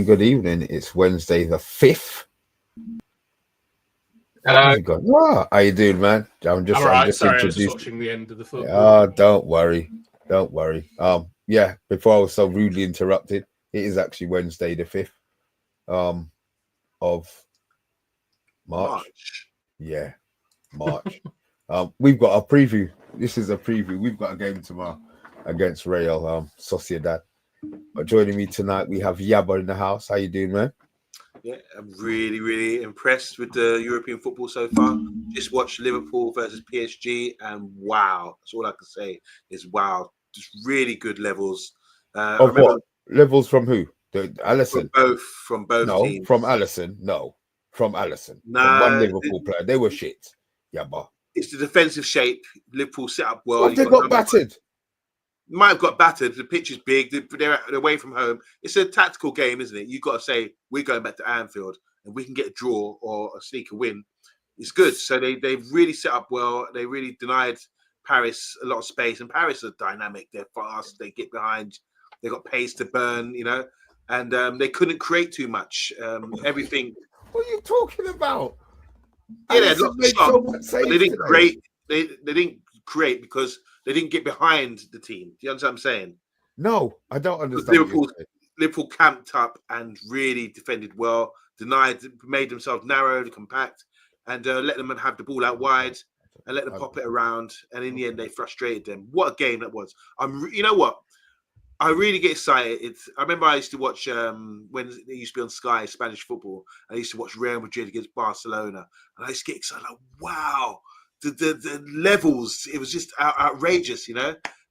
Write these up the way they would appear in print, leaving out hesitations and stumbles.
good evening. It's Wednesday the 5th. Hello. How you doing, man? I'm just Sorry, introduced. I was just watching the end of the football. Don't worry. Yeah, before I was so rudely interrupted, it is actually Wednesday the 5th of March. Yeah, March. We've got a preview. This is a preview. We've got a game tomorrow against Real Sociedad. But joining me tonight, we have Yabba in the house. How you doing, man? Yeah, I'm really, really impressed with the European football so far. Just watched Liverpool versus PSG, and wow, that's all I can say is wow. Just really good levels. Of what? Levels from who? Alisson? From both no, teams. From Alisson. No, from Alisson. Nah, from one Liverpool player. They were shit. Yabba. It's the defensive shape. Liverpool set up well. They got battered. Might have got battered. The pitch is big. They're away from home. It's a tactical game, isn't it? You've got to say we're going back to Anfield and we can get a draw or a sneaker win. It's good. So they've really set up well. They really denied Paris a lot of space. And Paris are dynamic. They're fast. They get behind. They got pace to burn, and they couldn't create too much. Everything. What are you talking about? Yeah, they had lots of shots, but they didn't create. They didn't create because they didn't get behind the team. Do you understand what I'm saying? No, I don't understand. Liverpool camped up and really defended well, made themselves narrow and compact, and let them have the ball out wide and let them pop it around. And in the end, they frustrated them. What a game that was! You know what? I really get excited. I remember I used to watch when it used to be on Sky, Spanish football. I used to watch Real Madrid against Barcelona, and I used to get excited. Like, wow. The levels, it was just outrageous, in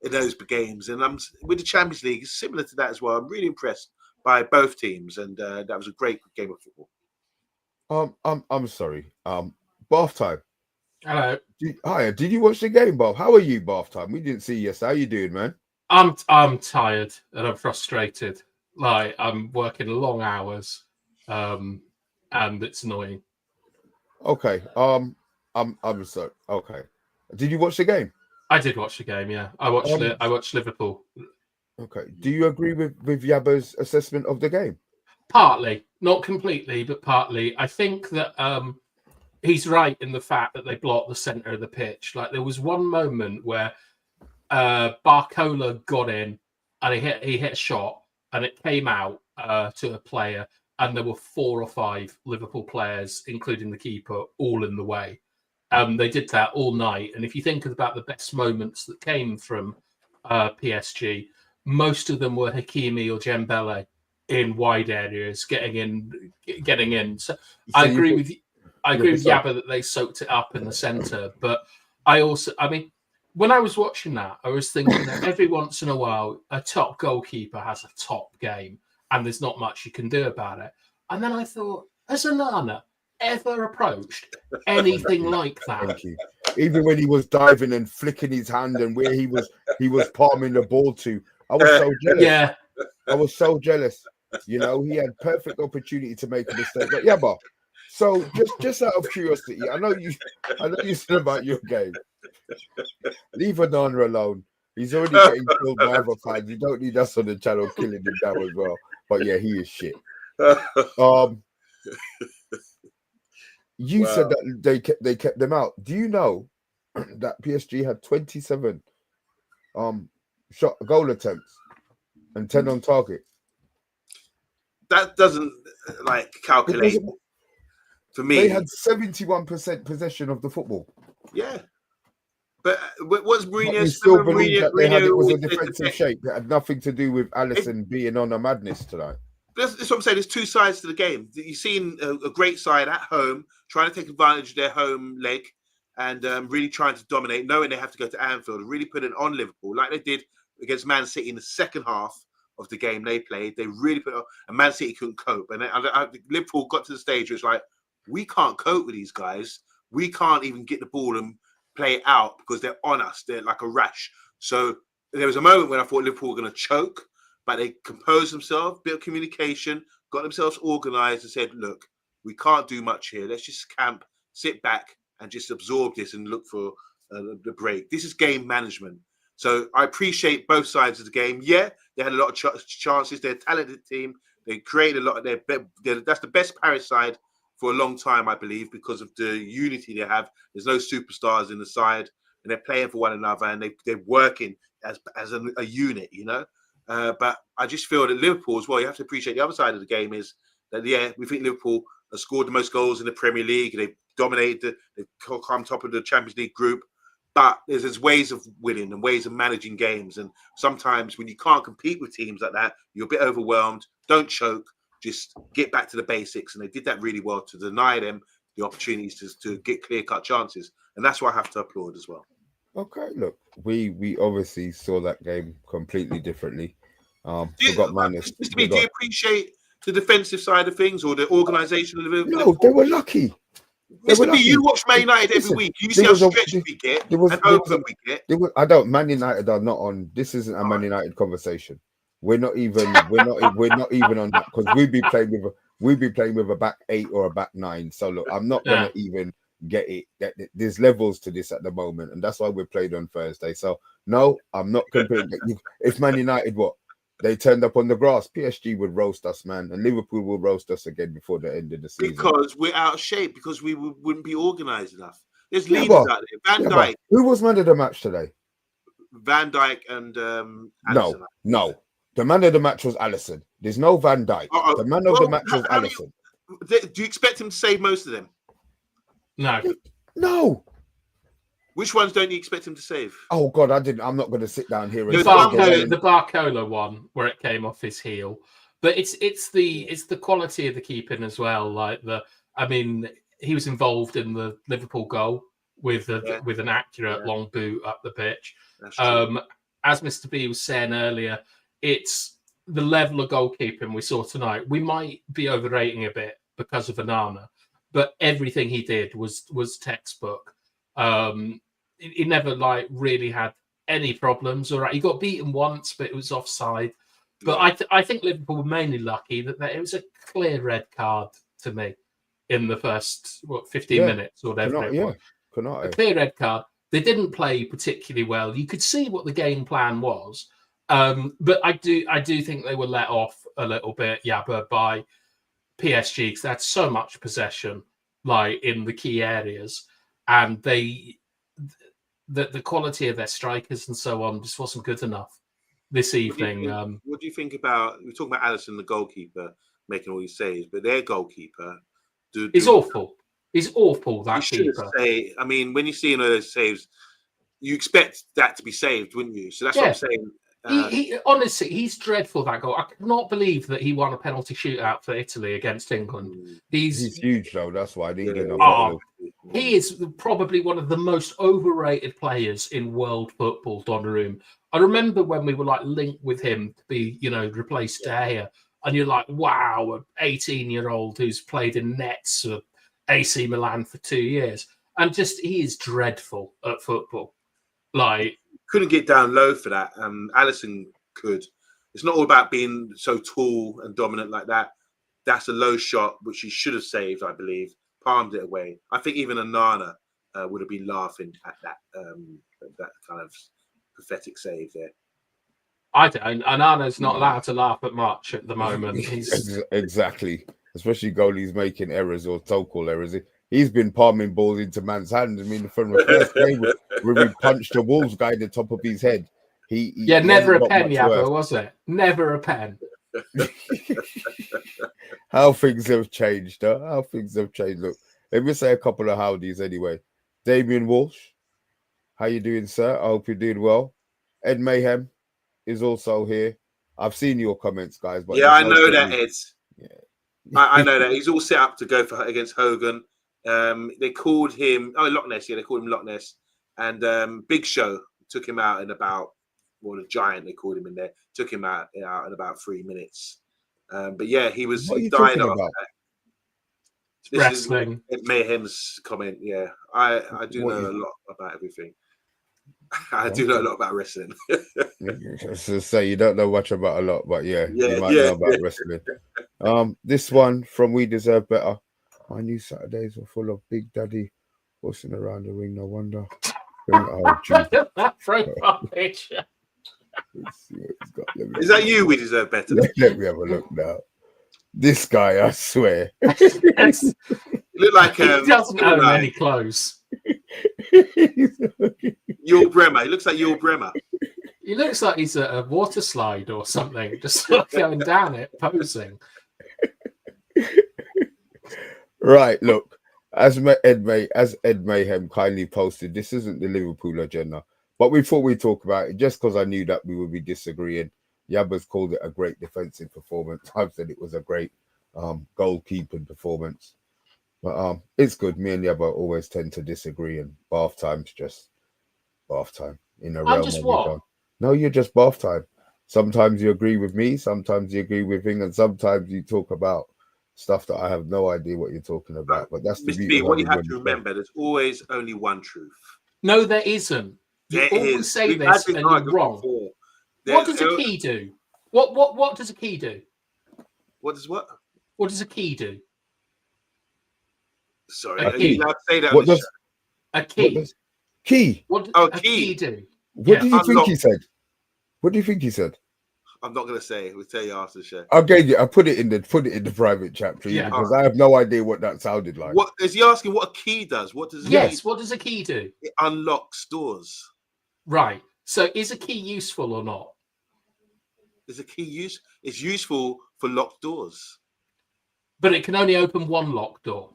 those games. And I'm with the Champions League, it's similar to that as well. I'm really impressed by both teams, and that was a great game of football. I'm sorry. Bath time. Hello. Hi. Did you watch the game, Bob? How are you, Bath time? We didn't see you. How you doing, man? I'm tired and I'm frustrated. Like I'm working long hours, and it's annoying. Okay. I'm sorry. Okay. Did you watch the game? I did watch the game. Yeah, I watched Liverpool. Okay. Do you agree with Yabba's assessment of the game? Partly, not completely, but partly. I think that he's right in the fact that they blocked the centre of the pitch. Like there was one moment where Barcola got in and he hit a shot and it came out to a player, and there were 4 or 5 Liverpool players, including the keeper, all in the way. They did that all night. And if you think about the best moments that came from PSG, most of them were Hakimi or Dembele in wide areas, getting in. So I agree with Yabba that they soaked it up in the centre. But when I was watching that, I was thinking that every once in a while, a top goalkeeper has a top game and there's not much you can do about it. And then I thought, has Onana ever approached anything like that? Thank you. Even when he was diving and flicking his hand and where he was palming the ball to, I was so jealous. Yeah, I was so jealous. He had perfect opportunity to make a mistake. But yeah, but so just out of curiosity, I know you said about your game. Leave Onana alone. He's already getting killed by other fans. You don't need us on the channel killing him down as well. But yeah, he is shit. You said that they kept them out. Do you know that PSG had 27 goal attempts and 10 on target? That doesn't calculate for me. They had 71% possession of the football. Yeah. But what's Mourinho? Still believe that it was a defensive shape. It had nothing to do with Alisson being on a madness tonight. That's what I'm saying. There's 2 sides to the game. You've seen a great side at home trying to take advantage of their home leg and really trying to dominate, knowing they have to go to Anfield and really put it on Liverpool like they did against Man City in the second half of the game they played. They really put it on, and Man City couldn't cope. And Liverpool got to the stage where it's like, we can't cope with these guys. We can't even get the ball and play it out because they're on us. They're like a rash. So there was a moment when I thought Liverpool were going to choke, but they composed themselves, bit of communication, got themselves organised and said, look, we can't do much here. Let's just camp, sit back and just absorb this and look for the break. This is game management. So I appreciate both sides of the game. Yeah, they had a lot of chances. They're a talented team. They created a lot of that's the best Paris side for a long time, I believe, because of the unity they have. There's no superstars in the side, and they're playing for one another, and they're working as a unit, you know. But I just feel that Liverpool as well, you have to appreciate the other side of the game is that, yeah, we think Liverpool have scored the most goals in the Premier League. They've dominated, they've come top of the Champions League group. But there's ways of winning and ways of managing games. And sometimes when you can't compete with teams like that, you're a bit overwhelmed. Don't choke. Just get back to the basics. And they did that really well to deny them the opportunities to get clear-cut chances. And that's why I have to applaud as well. Okay, look, we obviously saw that game completely differently. Do you appreciate the defensive side of things or the organisation of Liverpool? No, they were lucky. Mr. B, you watch Man United every week. You see how stretched we get and open we get. I don't. Man United are not on. This isn't a Man United conversation. We're not even on that because we'd be playing with a back 8 or a back 9. So look, I'm not gonna even get it. There's levels to this at the moment, and that's why we played on Thursday. So no, I'm not comparing. If Man United they turned up on the grass, PSG would roast us, man, and Liverpool will roast us again before the end of the season. Because we're out of shape, because we wouldn't be organised enough. There's leaders out there. Van Dijk. Who was man of the match today? Van Dijk and Alisson. No. The man of the match was Alisson. There's no Van Dijk. The man of the match was Alisson. Do you expect him to save most of them? No. Which ones don't you expect him to save? Oh God, I'm not going to sit down here. The Barcola one where it came off his heel, but it's the quality of the keeping as well. Like he was involved in the Liverpool goal with an accurate long boot up the pitch. As Mr. B was saying earlier, it's the level of goalkeeping we saw tonight. We might be overrating a bit because of Onana, but everything he did was textbook. He never really had any problems. All right, he got beaten once, but it was offside. But I think Liverpool were mainly lucky that it was a clear red card to me in the first 15 minutes or whatever it was. A clear red card. They didn't play particularly well. You could see what the game plan was, but I do think they were let off a little bit, Yabba, by PSG because they had so much possession, in the key areas, and the quality of their strikers and so on just wasn't good enough this evening. What do you think about? We're talking about Alisson, the goalkeeper, making all these saves, but their goalkeeper is awful. He's awful. That keeper. When you see those saves, you expect that to be saved, wouldn't you? So that's what I'm saying. He honestly, he's dreadful, that goal. I cannot believe that he won a penalty shootout for Italy against England. He's huge, though. That's why he is probably one of the most overrated players in world football, Donnarumma. I remember when we were linked with him to be, replace De Gea, and you're like, wow, an 18-year-old who's played in nets for AC Milan for 2 years, and he is dreadful at football. Couldn't get down low for that. Alisson could. It's not all about being so tall and dominant like that. That's a low shot, which he should have saved, I believe. Palmed it away. I think even Onana would have been laughing at that kind of pathetic save there. I don't. Onana's not allowed to laugh at much at the moment. Exactly. Especially goalies making errors or so-called errors. He's been palming balls into man's hands. From the first game where we punched the Wolves guy in the top of his head. Never a pen, Yabba, was it? Never a pen. How things have changed, huh? How things have changed. Look, let me say a couple of howdies anyway. Damien Walsh, how you doing, sir? I hope you're doing well. Ed Mayhem is also here. I've seen your comments, guys. But I know that, Ed. Yeah. I know that. He's all set up to go against Hogan. They called him Loch Ness. Yeah, they called him Loch Ness, and Big Show took him out in about the Giant. They called him in there. Took him out in about 3 minutes. But yeah, he died off that. Wrestling. This is Mayhem's comment. Yeah, I do know a lot about everything. I do know a lot about wrestling. So say you don't know much about a lot, but you might know about wrestling. This one from We Deserve Better. My new Saturdays are full of Big Daddy horsing around the ring. No wonder. That profile picture. Is that you? We Deserve Better. Let me have a look now. This guy, I swear. Yes. You look like He doesn't own any clothes. Yul Bremmer. He looks like Yul Bremmer. He looks like he's at a water slide or something, just sort of going down it, posing. Right, look, as Ed Mayhem kindly posted, this isn't the Liverpool agenda, but we thought we'd talk about it just because I knew that we would be disagreeing. Yabba's called it a great defensive performance. I've said it was a great goalkeeping performance. But it's good. Me and Yabba always tend to disagree, and bath time's just bath time in a realm. Just what? No, you're just bath time. Sometimes you agree with me, sometimes you agree with him, and sometimes you talk about stuff that I have no idea what you're talking about. But that's the Mr. beauty. B, what you have to remember, there's always only one truth. No, there isn't. You always say this and you're wrong. What does a key do? What does a key do? What does what? What does a key do? Sorry, are you allowed to say that? What does a key? Key. What does a key do? What do you think he said? What do you think he said? I'm not gonna say. We'll tell you after the show. Okay, I put it in the private chat for you because I have no idea what that sounded like. What is he asking? What a key does? What does? What does a key do? It unlocks doors. Right. So, is a key useful or not? Is a key It's useful for locked doors, but it can only open one locked door.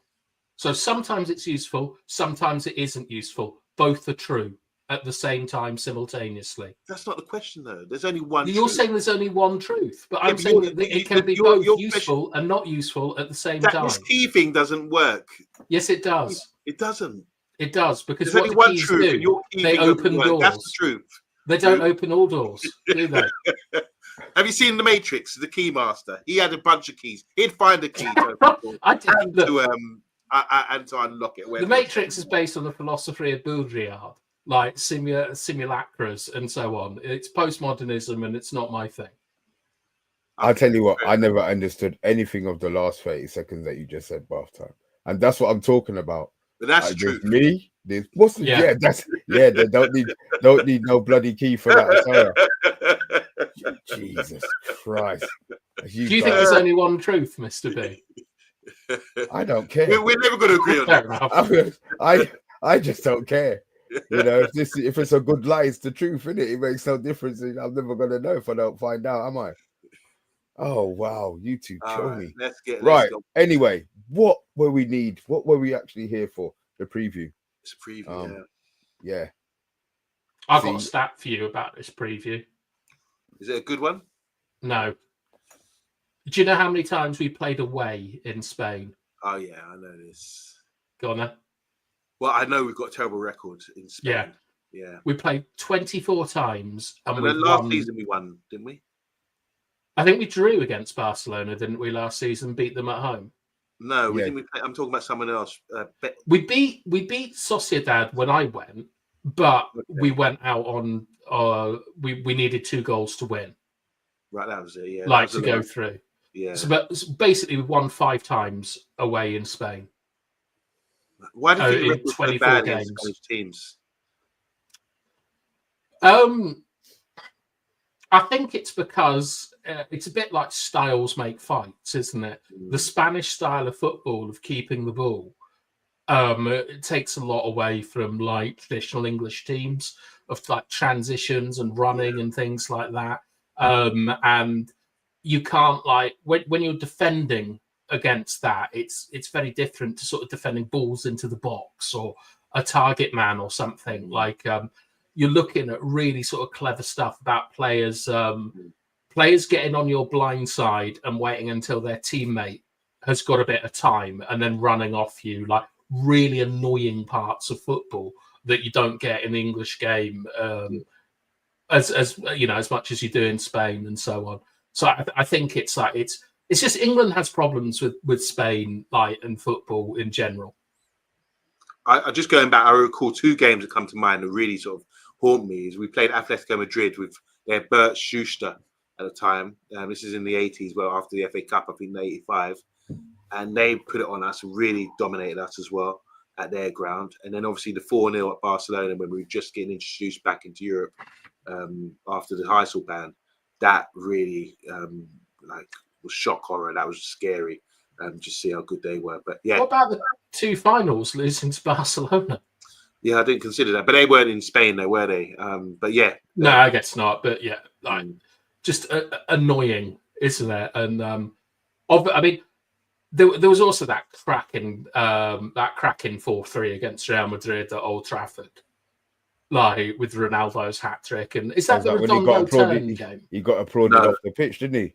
So sometimes it's useful, sometimes it isn't useful. Both are true at the same time simultaneously. That's not the question, though. There's only one. You're saying there's only one truth, but I'm saying that it can be both useful and not useful at the same time. This key thing doesn't work. Yes, it does. It doesn't. It does, because there's what only one keys truth, do, and your key they open doors. That's the truth. They don't open all doors, do they? Have you seen The Matrix, the key master? He had a bunch of keys. He'd find a key to and to unlock it. The Matrix is based on the philosophy of Baudrillard, like simulacras and so on. It's postmodernism, and it's not my thing. I'll tell you what, I never understood anything of the last 30 seconds that you just said, bath time. And that's what I'm talking about. But that's the truth. Me, they don't need no bloody key for that. Jesus Christ. Do you think there's only one truth, Mr. B? I don't care. We're never going to agree on that. I just don't care. You know, if it's a good lie, it's the truth, isn't it? It makes no difference. I'm never going to know if I don't find out, am I? Oh, wow. You two show me. Let's go. Anyway, what were we actually here for? The preview. It's a preview, yeah. I've got a stat for you about this preview. Is it a good one? No. Do you know how many times we played away in Spain? Oh, yeah, I know this. Go on then. Well, I know we've got a terrible record in Spain. Yeah. We played 24 times. And then last season we won, didn't we? I think we drew against Barcelona, didn't we, last season? Beat them at home. No, we didn't. I'm talking about someone else. We beat Sociedad when I went, but we went out on. We needed 2 goals to win. Right, that was it. Yeah, like to go through. Yeah. So basically, we won 5 times away in Spain. Why do you think 24 games? Teams? I think it's because it's a bit like styles make fights, isn't it? The Spanish style of football of keeping the ball, it takes a lot away from like traditional English teams of like transitions and running and things like that. And you can't like when you're defending against that, it's very different to sort of defending balls into the box or a target man or something like. You're looking at really sort of clever stuff about players getting on your blind side and waiting until their teammate has got a bit of time and then running off you, like really annoying parts of football that you don't get in the English game as you know, as much as you do in Spain and so on. So I think it's like it's just England has problems with Spain like and football in general. I just going back, I recall 2 games that come to mind that really sort of haunt me. Is we played Atletico Madrid with their Bert Schuster at the time. This is in the 80s, well, after the FA Cup, I think in 85. And they put it on us and really dominated us as well at their ground. And then obviously the 4-0 at Barcelona when we were just getting introduced back into Europe after the Heysel ban. That really was shock horror. That was scary. Just see how good they were. But yeah. What about the 2 finals losing to Barcelona? Yeah, I didn't consider that, but they weren't in Spain, though, were they? But yeah. No, I guess not. But yeah, like just annoying, isn't it? And I mean, there was also that cracking 4-3 against Real Madrid at Old Trafford, like with Ronaldo's hat trick. And is that the Redondo turn game? He got applauded off the pitch, didn't he?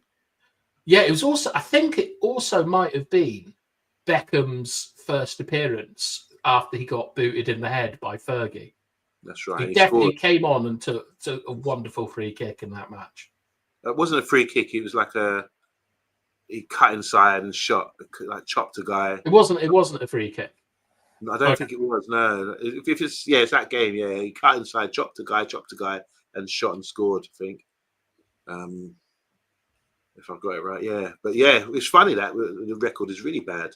Yeah, it was also. I think it also might have been Beckham's first appearance after he got booted in the head by Fergie. That's right. He definitely came on and took a wonderful free kick in that match. It wasn't a free kick. It was like he cut inside and shot, like chopped a guy. It wasn't a free kick. I don't think it was. No, if it's that game. Yeah, he cut inside, chopped a guy, and shot and scored. I think. If I've got it right, yeah. But yeah, it's funny that the record is really bad.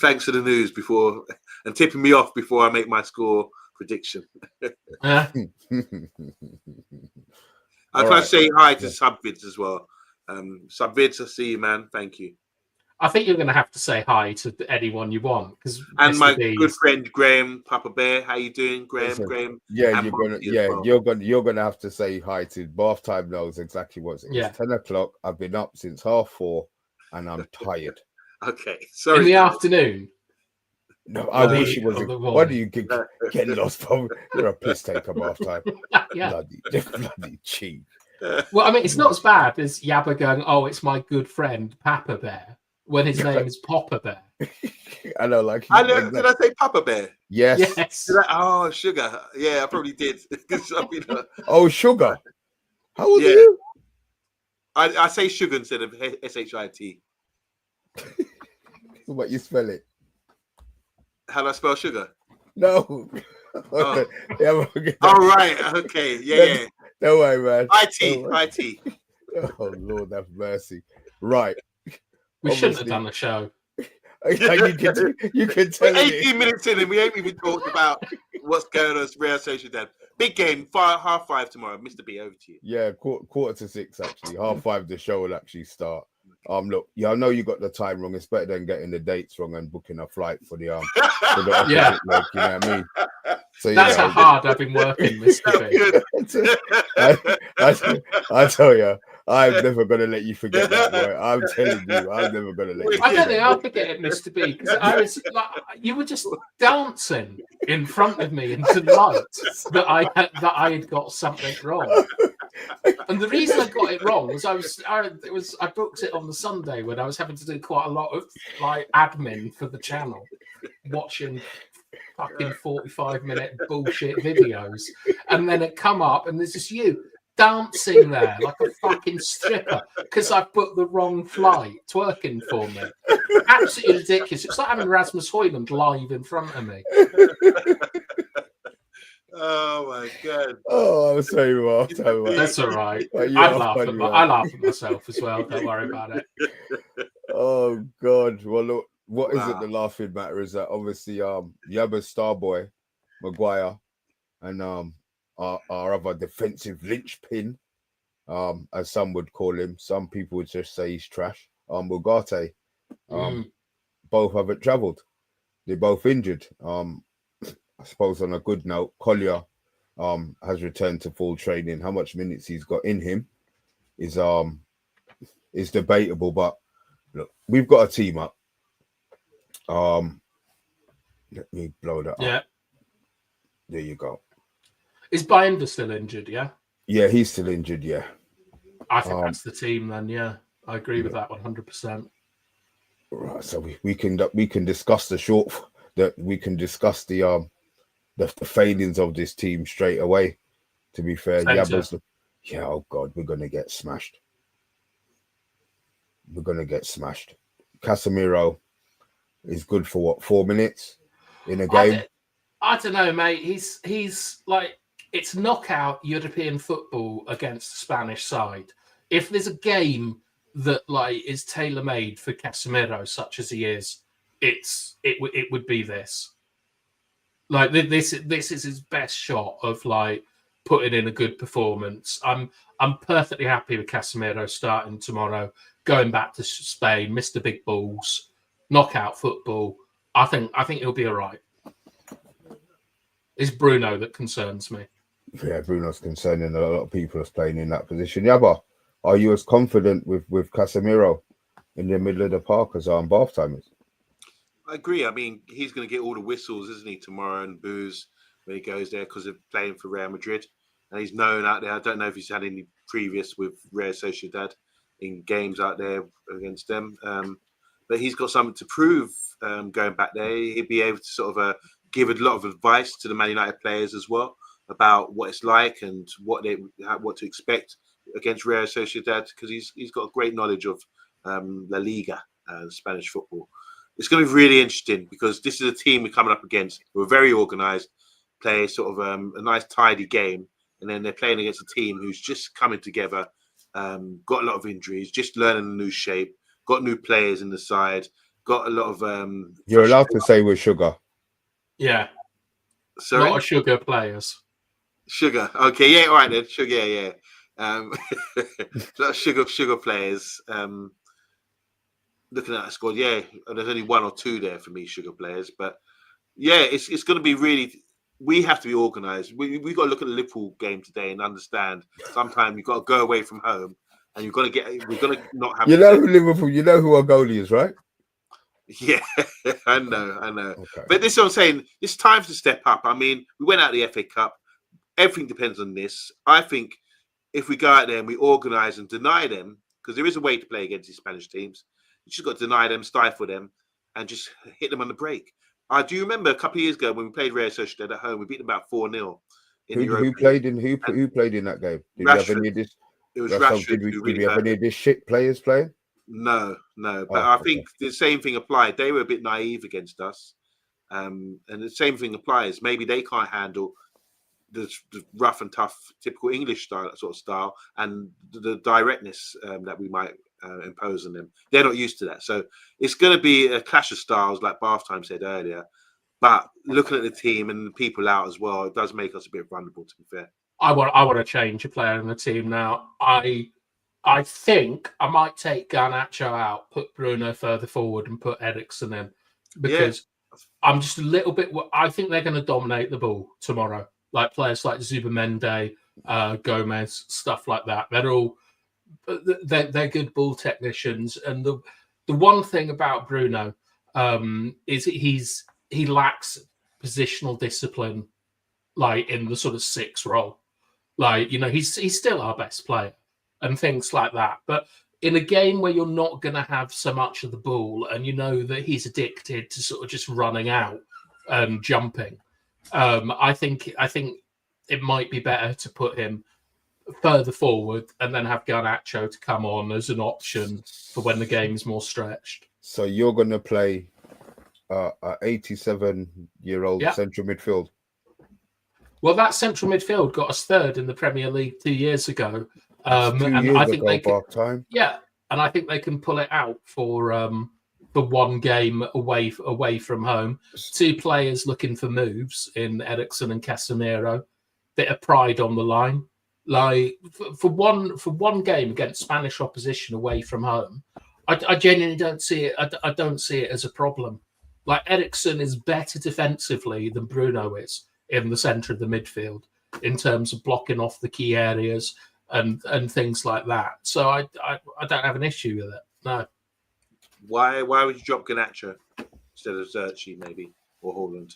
Thanks for the news before and tipping me off before I make my score prediction. I try to say hi to Subvids as well. Subvids, I see you, man. Thank you. I think you're going to have to say hi to anyone you want, because and my good friend Graham, Papa Bear. How you doing, Graham? Graham. Yeah, you're gonna have to say hi to Bath Time. Knows exactly what's it. It's 10 o'clock. I've been up since 4:30, and I'm tired. Okay, sorry. In the afternoon. No, I wish it was. Why do you get lost from? You're a piss taker, Bath Time. Yeah. Bloody cheap. Well, I mean, it's not as bad as Yabba going, "Oh, it's my good friend Papa Bear," when his name is Papa Bear. I know, like. I know. Did I say Papa Bear? Yes. Oh, sugar. Yeah, I probably did. Oh, sugar. How old are you? I say sugar instead of SHIT. What you spell it? How do I spell sugar? No. Oh. All right. Okay. Yeah. Don't worry, man. IT. Oh, Lord have mercy. Right. We shouldn't have done the show. You can tell. 18 minutes in and we ain't even talked about what's going on at Real Sociedad. Big game, 5:30 tomorrow. Mr. B, over to you. Yeah, 5:45 actually. 5:30 the show will actually start. Look, I know you got the time wrong. It's better than getting the dates wrong and booking a flight for the for the opposite leg, you know what I mean? So that's how hard I've been working, Mr. B. I tell you, I'm never gonna let you forget that, boy. I'm telling you, I'm never gonna let you. I don't think I'll forget it, Mr. B, because I was like, you were just dancing in front of me in delight that I had got something wrong. And the reason I got it wrong was I booked it on the Sunday when I was having to do quite a lot of like admin for the channel, watching fucking 45-minute bullshit videos, and then it come up and there's just you dancing there like a fucking stripper because I booked the wrong flight, twerking for me. Absolutely ridiculous. It's like having Rasmus Højlund live in front of me. Oh my god! Oh, I'm sorry, Mark. That's all right. I laugh at myself as well. Don't worry about it. Oh god! Well, look, what isn't the laughing matter is that obviously, Yabba's star boy, Maguire, and our other defensive linchpin, as some would call him. Some people would just say he's trash. Ugarte, both haven't travelled. They're both injured. I suppose on a good note, Collier has returned to full training. How much minutes he's got in him is debatable, but look, we've got a team up. Let me blow that up. There you go. Is Binder still injured? Yeah, he's still injured. Yeah, I think that's the team then. Yeah, I agree with that 100%. Right, so we can discuss we can discuss the failings of this team straight away. To be fair, oh god, we're gonna get smashed. Casemiro is good for what, 4 minutes in a game? I don't know, mate. He's like, it's knockout European football against the Spanish side. If there's a game that like is tailor-made for Casemiro, such as he is, it would be this. Like this is his best shot of like putting in a good performance. I'm perfectly happy with Casemiro starting tomorrow. going back to Spain, Mr. Big Balls, knockout football. I think he'll be all right. It's Bruno that concerns me. Yeah, Bruno's concerning a lot of people that's playing in that position. Yabba, are you as confident with Casemiro in the middle of the park as on Bath Timers? I agree. I mean, he's going to get all the whistles, isn't he, tomorrow, and boos when he goes there because of playing for Real Madrid. And he's known out there. I don't know if he's had any previous with Real Sociedad in games out there against them. But he's got something to prove going back there. He'd be able to sort of give a lot of advice to the Man United players as well about what it's like and what to expect against Real Sociedad, because he's got a great knowledge of La Liga, Spanish football. It's going to be really interesting because this is a team we're coming up against. We're very organised, play sort of a nice tidy game, and then they're playing against a team who's just coming together, got a lot of injuries, just learning a new shape, got new players in the side, got a lot of. You're allowed to say we're sugar. Yeah. Sorry? Not a sugar players. Sugar. Okay, yeah, all right then. Sugar, yeah. sugar players. Looking at that squad, yeah, there's only one or two there for me, sugar players. But yeah, it's going to be really. We have to be organised. We got to look at the Liverpool game today and understand. Sometimes you've got to go away from home, and you've got to get. We're going to not have. You know who Liverpool. You know who our goalie is, right? Yeah, I know. Okay. But this is what I'm saying. It's time to step up. I mean, we went out the FA Cup. Everything depends on this. I think if we go out there and we organise and deny them, because there is a way to play against these Spanish teams, you just got to deny them, stifle them, and just hit them on the break. I do remember a couple of years ago when we played Real Sociedad at home, we beat them about 4-0. Who played in that game? Did we have any of this? It was Rashford. Did we have any of these shit players playing? No. But I think the same thing applied. They were a bit naive against us. And the same thing applies. Maybe they can't handle the rough and tough, typical English style, and the directness that we might impose on them. They're not used to that. So it's going to be a clash of styles, like Bath Time said earlier. But looking at the team and the people out as well, it does make us a bit vulnerable, to be fair. I want to change a player in the team now. I think I might take Garnacho out, put Bruno further forward, and put Eriksen in, because I'm just a little bit. I think they're going to dominate the ball tomorrow. Like players like Zubimende, Gomez, stuff like that. They're good ball technicians. And the one thing about Bruno is he lacks positional discipline, like in the sort of 6 role. Like, you know, he's still our best player and things like that. But in a game where you're not going to have so much of the ball, and you know that he's addicted to sort of just running out and jumping, I think it might be better to put him further forward and then have Garnacho to come on as an option for when the game's more stretched. So you're going to play a 87-year-old central midfield? Well, that central midfield got us 3rd in the Premier League 2 years ago. And I think they can, and I think they can pull it out for one game away from home. 2 players looking for moves in Eriksen and Casemiro. Bit of pride on the line. Like for one game against Spanish opposition away from home, I genuinely don't see it. I don't see it as a problem. Like Eriksen is better defensively than Bruno is in the centre of the midfield in terms of blocking off the key areas and things like that. So I don't have an issue with it. No. Why would you drop Garnacho instead of Zerchi maybe, or Haaland?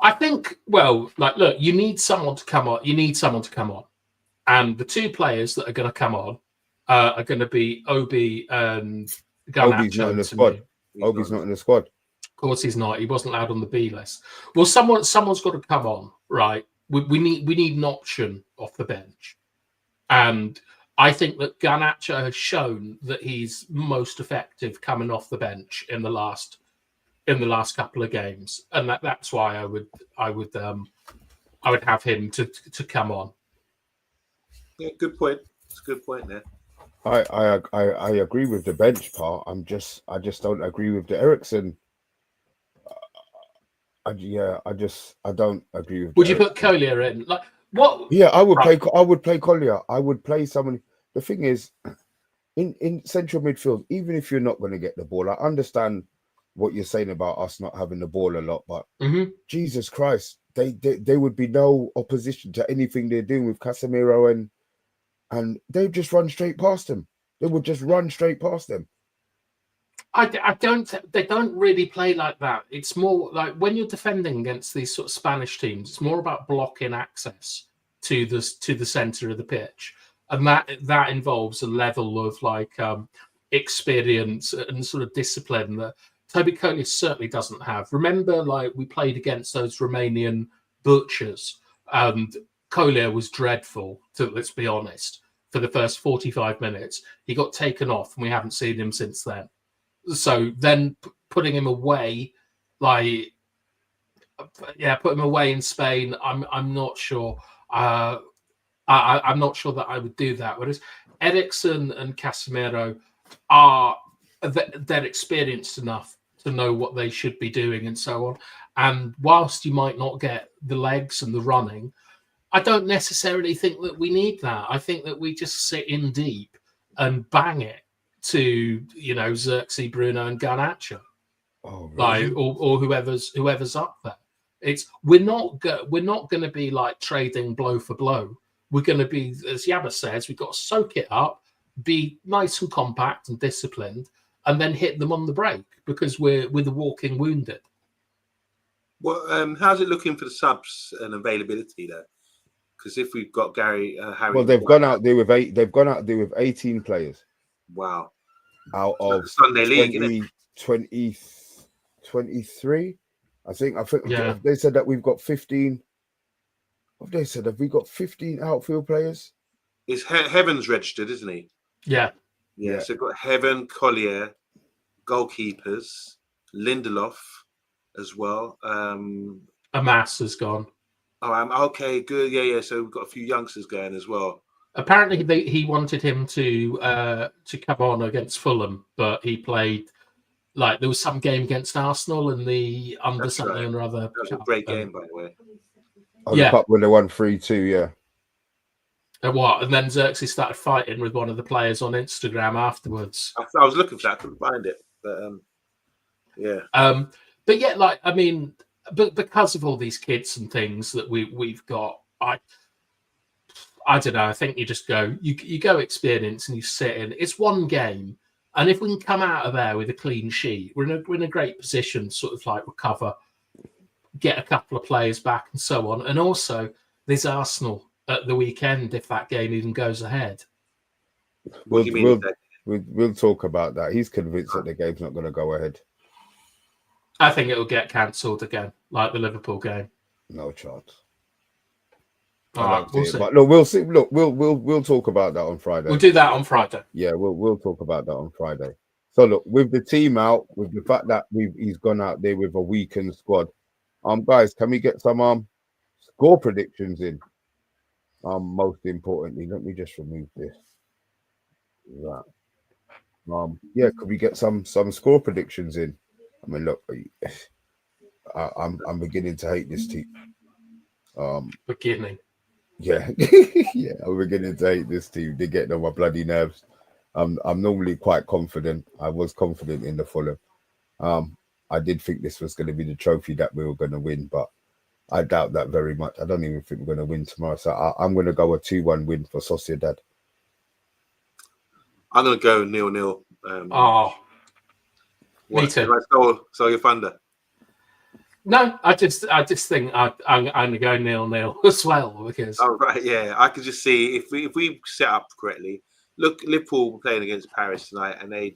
I think, well, like, look, you need someone to come on. And the 2 players that are going to come on are going to be Obi and Garnacho. Obi's not in the squad. Obi's not in the squad. Of course he's not. He wasn't allowed on the B list. Well, someone's got to come on, right? We need an option off the bench. And I think that Garnacho has shown that he's most effective coming off the bench in the last couple of games, and that's why I would have him to come on. Yeah, good point. It's a good point there. I agree with the bench part. I just don't agree with the Eriksen. I don't agree with. Would you put Collier in? Like what? Yeah, I would play Collier. I would play someone. The thing is, in central midfield, even if you're not going to get the ball, I understand what you're saying about us not having the ball a lot, but Jesus Christ, they would be no opposition to anything they're doing with Casemiro, and they'd just run straight past them. They would just run straight past them. They don't really play like that. It's more like when you're defending against these sort of Spanish teams, it's more about blocking access to the center of the pitch, and that involves a level of like experience and sort of discipline that Toby Collier certainly doesn't have. Remember, like we played against those Romanian butchers, and Collier was dreadful. Let's be honest. For the first 45 minutes, he got taken off, and we haven't seen him since then. So then putting him away, put him away in Spain. I'm not sure. I'm not sure that I would do that. Whereas Eriksen and Casemiro they're experienced enough to know what they should be doing and so on. And whilst you might not get the legs and the running, I don't necessarily think that we need that. I think that we just sit in deep and bang it to Xerxes, Bruno, and Garnacho, or whoever's up there. We're not going to be like trading blow for blow. We're going to be, as Yabba says, we've got to soak it up, be nice and compact and disciplined, and then hit them on the break because we're the walking wounded. Well, how's it looking for the subs and availability there? Because if we've got Harry, well, they've gone out there with 18 players. Wow. Out of Sunday League, 23, I think. They said that we've got 15. What have they said? Have we got 15 outfield players? Is Heaven's registered, isn't he? Yeah. So we've got Heaven, Collier, goalkeepers, Lindelof as well. Amas has gone. Oh, okay, good. Yeah. So we've got a few youngsters going as well. Apparently, he wanted him to come on against Fulham, but he played there was some game against Arsenal in the under something or other. That was a great game, by the way. The cup when they won 3-2, yeah. And then Xerxes started fighting with one of the players on Instagram afterwards. I was looking for that, I couldn't find it, but yeah. But yeah, but because of all these kids and things that we've got, I don't know. I think you just go, you go experience and you sit in. It's one game, and if we can come out of there with a clean sheet, we're in a great position, sort of like recover, get a couple of players back, and so on. And also, there's Arsenal at the weekend if that game even goes ahead. We'll talk about that. He's convinced that the game's not going to go ahead. I think it'll get cancelled again, like the Liverpool game. No chance. All right, we'll see. But look, we'll see. Look, we'll talk about that on Friday. We'll do that on Friday. Yeah, we'll talk about that on Friday. So look, with the team out, with the fact that he's gone out there with a weakened squad, guys, can we get some score predictions in? Most importantly, let me just remove this. Right. Could we get some score predictions in? I mean, look, I'm beginning to hate this team. Beginning. Yeah, yeah, I'm beginning to hate this team. They're getting on my bloody nerves. I'm normally quite confident. I was confident in the Fulham. I did think this was going to be the trophy that we were going to win, but I doubt that very much. I don't even think we're going to win tomorrow. So I'm going to go a 2-1 win for Sociedad. I'm going to go 0-0. Me too. I stole your thunder. No, I just think I'm going to go 0-0 as well because. Oh right, yeah. I could just see if we set up correctly. Look, Liverpool were playing against Paris tonight, and they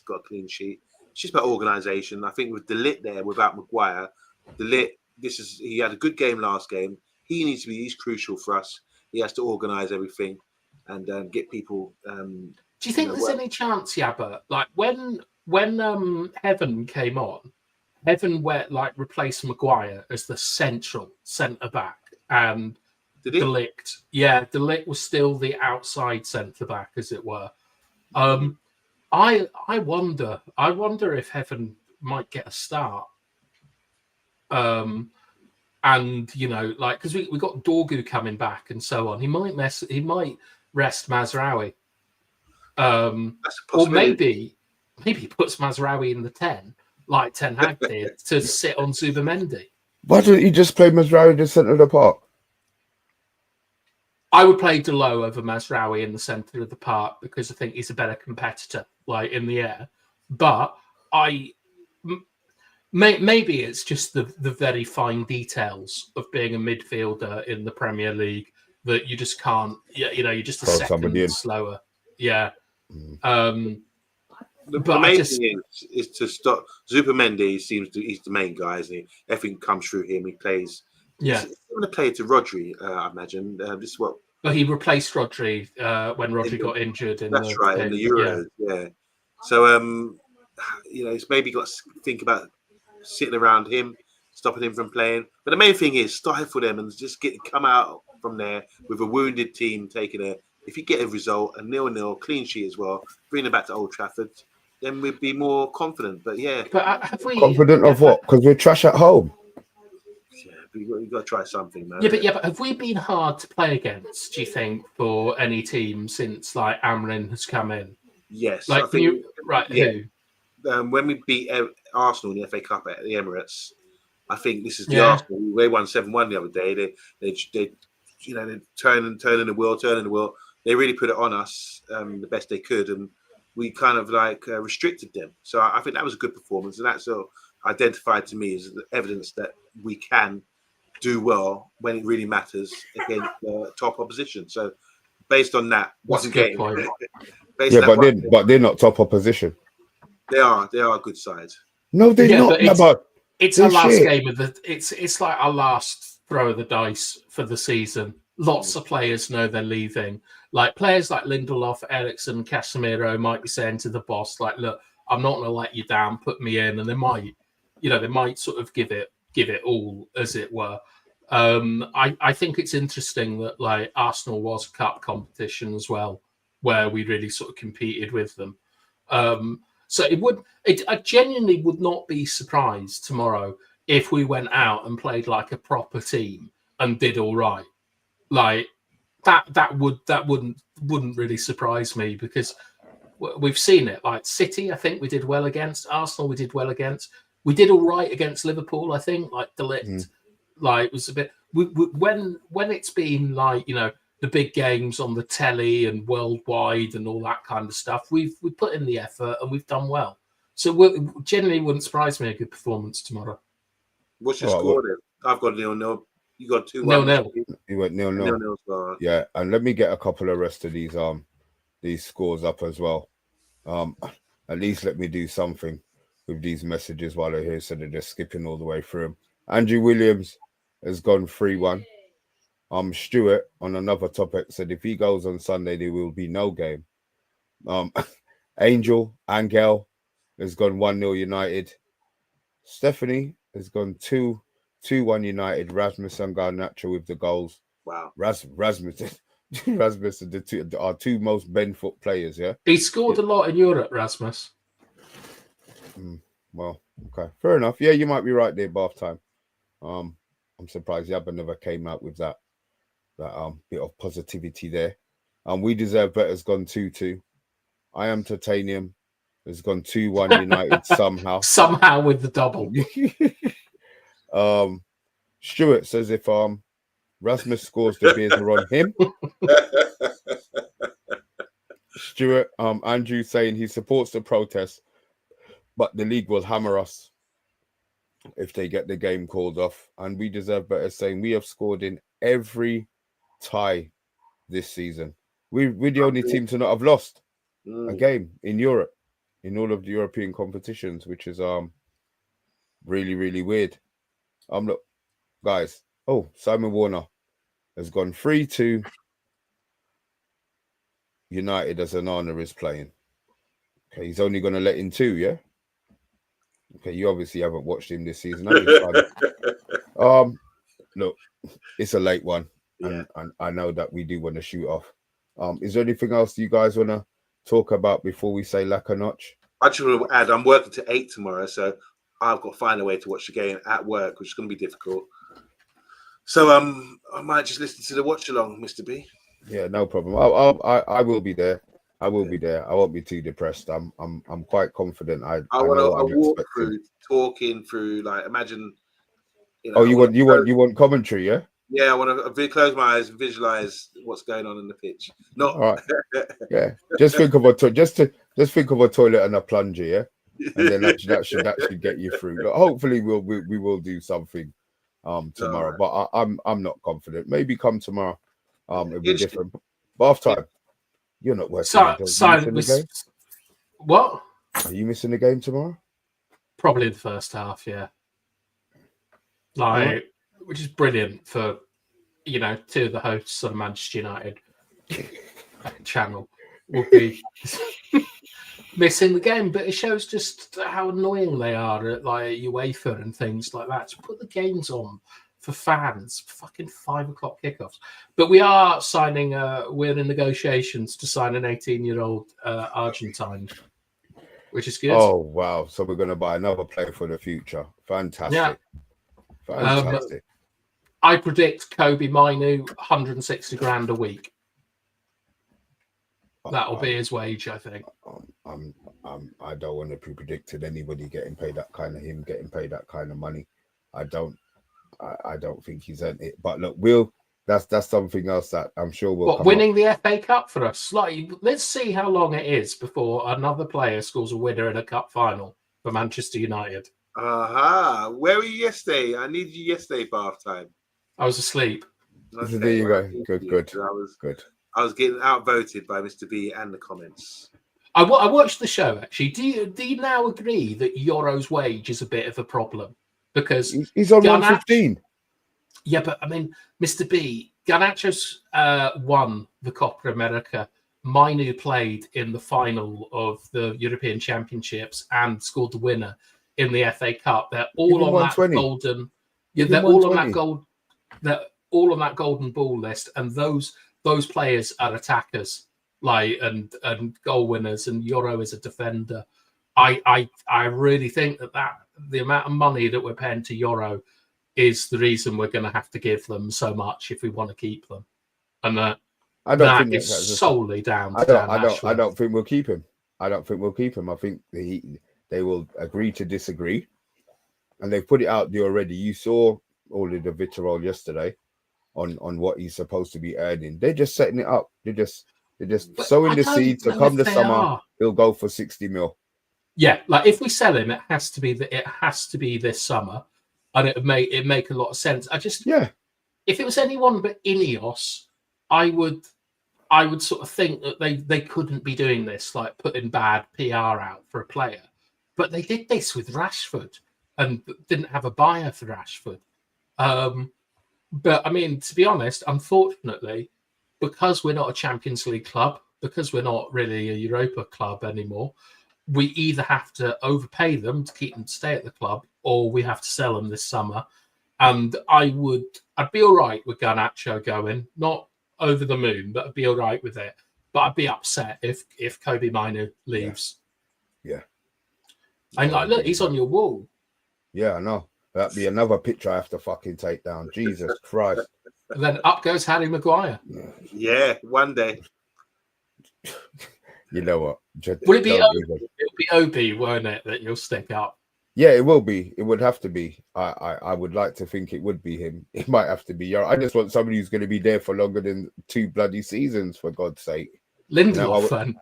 got a clean sheet. It's just about organisation. I think with De Ligt there, without Maguire, De Ligt, he had a good game last game. He's crucial for us. He has to organise everything and get people. Do you think there's any chance, Yabba? Like when Heaven came on, Heaven replaced Maguire as the central centre back, and De Ligt, De Ligt was still the outside centre back, as it were. I wonder if Heaven might get a start. And because we got Dorgu coming back and so on, he might rest Mazraoui. Or maybe he puts Mazraoui in the 10, like Ten Hag did, to sit on Zubimendi. Why don't you just play Mazraoui in the centre of the park? I would play Delo over Mazraoui in the centre of the park because I think he's a better competitor, like in the air. But maybe it's just the very fine details of being a midfielder in the Premier League that you just can't. You're just a second slower. Yeah. The main thing is to stop Zubimendi. He's the main guy, isn't he? Everything comes through him. He plays. Yeah, he's going to play to Rodri. I imagine this is what. But he replaced Rodri when Rodri got injured. In the Euros. Yeah. So he's maybe got to think about sitting around him, stopping him from playing. But the main thing is stifle them and just come out from there with a wounded team taking it. If you get a result, a 0-0 clean sheet as well, bring them back to Old Trafford, then we'd be more confident. But yeah, have we confident of what? Because we're trash at home. Yeah, you've got to try something, man. Yeah, but have we been hard to play against? Do you think for any team since like Amrin has come in? Yes, like I think, who? When we beat Arsenal in the FA Cup at the Emirates, I think this is the Arsenal. They won 7-1 the other day. They turning the wheel. They really put it on us the best they could, and we kind of restricted them. So I think that was a good performance, and that's identified to me as evidence that we can do well when it really matters against top opposition. So based on that, one game. But they're not top opposition. They are a good side. No, they're not. It's our last game of the. It's like our last throw of the dice for the season. Lots of players know they're leaving. Like players like Lindelof, Eriksen, Casemiro might be saying to the boss, like, "Look, I'm not going to let you down. Put me in," and they might sort of give it all, as it were. I think it's interesting that like Arsenal was a cup competition as well, where we really sort of competed with them. So I genuinely would not be surprised tomorrow if we went out and played like a proper team and did all right. Like that wouldn't really surprise me because we've seen it. Like City, I think we did well against. Arsenal, we did well against. We did all right against Liverpool, I think. Like De Ligt, like was a bit. When it's been like the big games on the telly and worldwide and all that kind of stuff, we've put in the effort and we've done well. So generally wouldn't surprise me a good performance tomorrow. What's your score then? I've got 0-0. You got 2-1. 0-0. You went 0-0. Yeah, and let me get a couple of rest of these scores up as well. At least let me do something with these messages while they're here, so they're just skipping all the way through them. Andrew Williams has gone 3-1. Stuart, on another topic, said if he goes on Sunday, there will be no game. Angel has gone 1-0 United. Stephanie has gone 2-1 United. Rasmus and Garnacho with the goals. Wow. Rasmus are our two most bent-foot players, yeah? He scored a lot in Europe, Rasmus. Well, okay. Fair enough. Yeah, you might be right there, bath time. I'm surprised Yabba never came out with that bit of positivity there. We Deserve Better has gone 2-2. I Am Titanium has gone 2-1 United somehow. Somehow with the double. Stuart says if Rasmus scores, the beers are on him. Stuart, Andrew saying he supports the protest, but the league will hammer us if they get the game called off. And We Deserve Better saying we have scored in every tie this season. We're the only team to not have lost a game in Europe, in all of the European competitions, which is really, really weird. Look, guys. Oh, Simon Warner has gone 3-2 United as Onana is playing. Okay, he's only going to let in 2, yeah? Okay, you obviously haven't watched him this season, have you? Look, it's a late one, and I know that we do want to shoot off. Is there anything else you guys want to talk about before we say lack a notch? I just want to add, I'm working to 8 tomorrow, so I've got to find a way to watch the game at work, which is going to be difficult. So I might just listen to the watch along, Mr. B. Yeah, no problem. I will be there. I will be there. I won't be too depressed. I'm quite confident. I want know what to I'm walk expecting. through, talking through. Like, imagine. You want commentary, yeah? Yeah, I want to close my eyes and visualize what's going on in the pitch. Not all right. Yeah, just think of a think of a toilet and a plunger, yeah, and then that should get you through. Look, hopefully we will do something tomorrow, right. But I'm not confident. Maybe come tomorrow, it'll be different. Bath time. You're not working. The game? What? Are you missing the game tomorrow? Probably the first half, yeah. Like, which is brilliant for, two of the hosts on Manchester United channel will be missing the game, but it shows just how annoying they are at like UEFA and things like that. To put the games on for fans, fucking 5 o'clock kickoffs. But we are signing. We're in negotiations to sign an 18-year-old Argentine, which is good. Oh wow! So we're going to buy another player for the future. Fantastic. Yeah. Fantastic. I predict Kobe Mainu 160 grand a week. That'll be his wage, I think. I don't want to be predicting anybody getting paid that kind of money. I don't think he's earned it. But look, that's something else that I'm sure will come winning up. the FA Cup for us. Like, let's see how long it is before another player scores a winner in a cup final for Manchester United. Where were you yesterday? I needed you yesterday, bath time. I was asleep. Okay, there you go. Good. I was getting outvoted by Mr. B and the comments. I watched the show, actually. Do you now agree that Yoro's wage is a bit of a problem? Because he's on 115. Yeah, but I mean, Mr. B, Garnacho's won the Copa America. Mainu played in the final of the European Championships and scored the winner in the FA Cup. They're all on that golden. Yeah, they're all on that gold. They're all on that golden ball list, and those players are attackers, like and goal winners, and Euro is a defender. I really think that the amount of money that we're paying to Euro is the reason we're going to have to give them so much if we want to keep them, and that is solely down to Dan Ashworth. I don't think we'll keep him. I think they will agree to disagree, and they've put it out there already. You saw all of the vitriol yesterday on what he's supposed to be earning. They're just setting it up. They're just sowing the seeds. So come the summer, he'll go for 60 mil. Yeah, like if we sell him, it has to be this summer, and it make a lot of sense. If it was anyone but Ineos, I would sort of think that they couldn't be doing this, like putting bad PR out for a player. But they did this with Rashford and didn't have a buyer for Rashford. But I mean, to be honest, unfortunately, because we're not a Champions League club, because we're not really a Europa club anymore, we either have to overpay them to keep them to stay at the club, or we have to sell them this summer. And I'd be all right with Garnacho going, not over the moon, but I'd be all right with it. But I'd be upset if Kobe Mainu leaves. Yeah. And like, look, he's on your wall. Yeah, I know. That'd be another picture I have to fucking take down. Jesus Christ. And then up goes Harry Maguire. Yeah, one day. You know what? Will it be Obi? It'll be Obi, won't it, that you'll stick up? Yeah, it will be. It would have to be. I would like to think it would be him. It might have to be. I just want somebody who's going to be there for longer than 2 bloody seasons, for God's sake. Lindelof, then.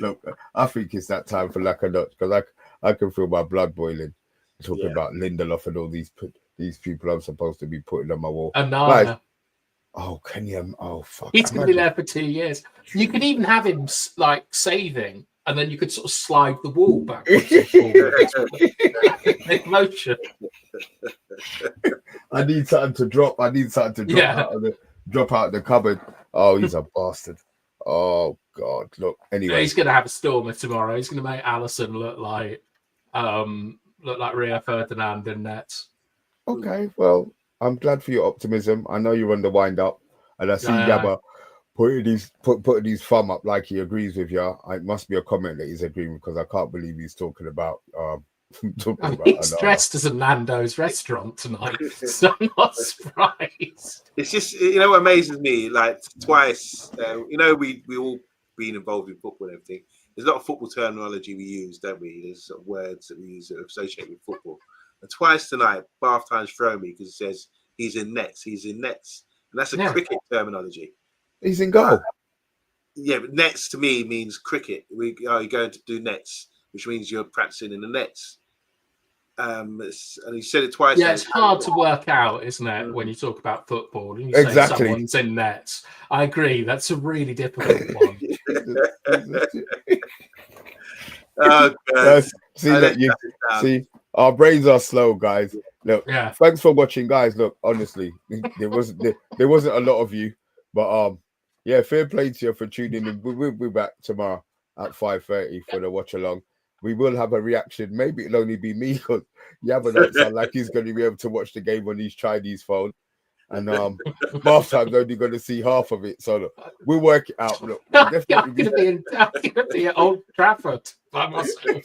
Look, I think it's that time for Lacanotte, because I can feel my blood boiling talking about Lindelof and all these people I'm supposed to be putting on my wall. And now, can you? Oh, fuck. He's going to be there for 2 years. You could even have him like saving, and then you could sort of slide the wall backwards and forwards. Make motion. I need something to drop. Drop out of the cupboard. Oh, he's a bastard. Oh God! Look. Anyway, he's going to have a stormer tomorrow. He's going to make Alisson look like Rio Ferdinand in nets. Okay, well, I'm glad for your optimism. I know you're on the wind up, and I see Yabba putting his thumb up like he agrees with you. It must be a comment that he's agreeing, because I can't believe he's talking about He's dressed as a Nando's restaurant tonight, so I'm not surprised. It's just, you know, what amazes me, like twice, you know, we all been involved in football and everything. There's a lot of football terminology we use, don't we? There's sort of words that we use that are associated with football. And twice tonight, Bath Time's thrown me because it says he's in nets, and that's a cricket terminology. He's in goal. Yeah, but nets to me means cricket. You're going to do nets, which means you're practicing in the nets. And he said it twice. Yeah, it's hard to work out, isn't it, when you talk about football and you say someone's in nets. I agree. That's a really difficult one. Oh, God. See, our brains are slow, guys. Look, thanks for watching, guys. Look, honestly, there wasn't a lot of you, but fair play to you for tuning in. We'll be back tomorrow at 5:30 for the watch along. We will have a reaction. Maybe it'll only be me because Yabba don't sound like he's going to be able to watch the game on his Chinese phone. And Bath Time's only going to see half of it. So look, we'll work it out. Look, I'm going to be at Old Trafford by myself.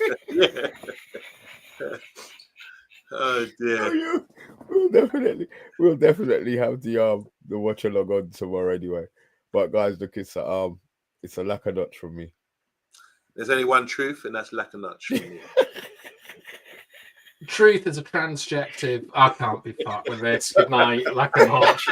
Oh dear. We'll definitely have the watch along on tomorrow anyway. But guys, look, it's a lack of notch from me. There's only one truth, and that's lack of notch from me. Truth is a transjective. I can't be fucked with this. Good night, lack of notch.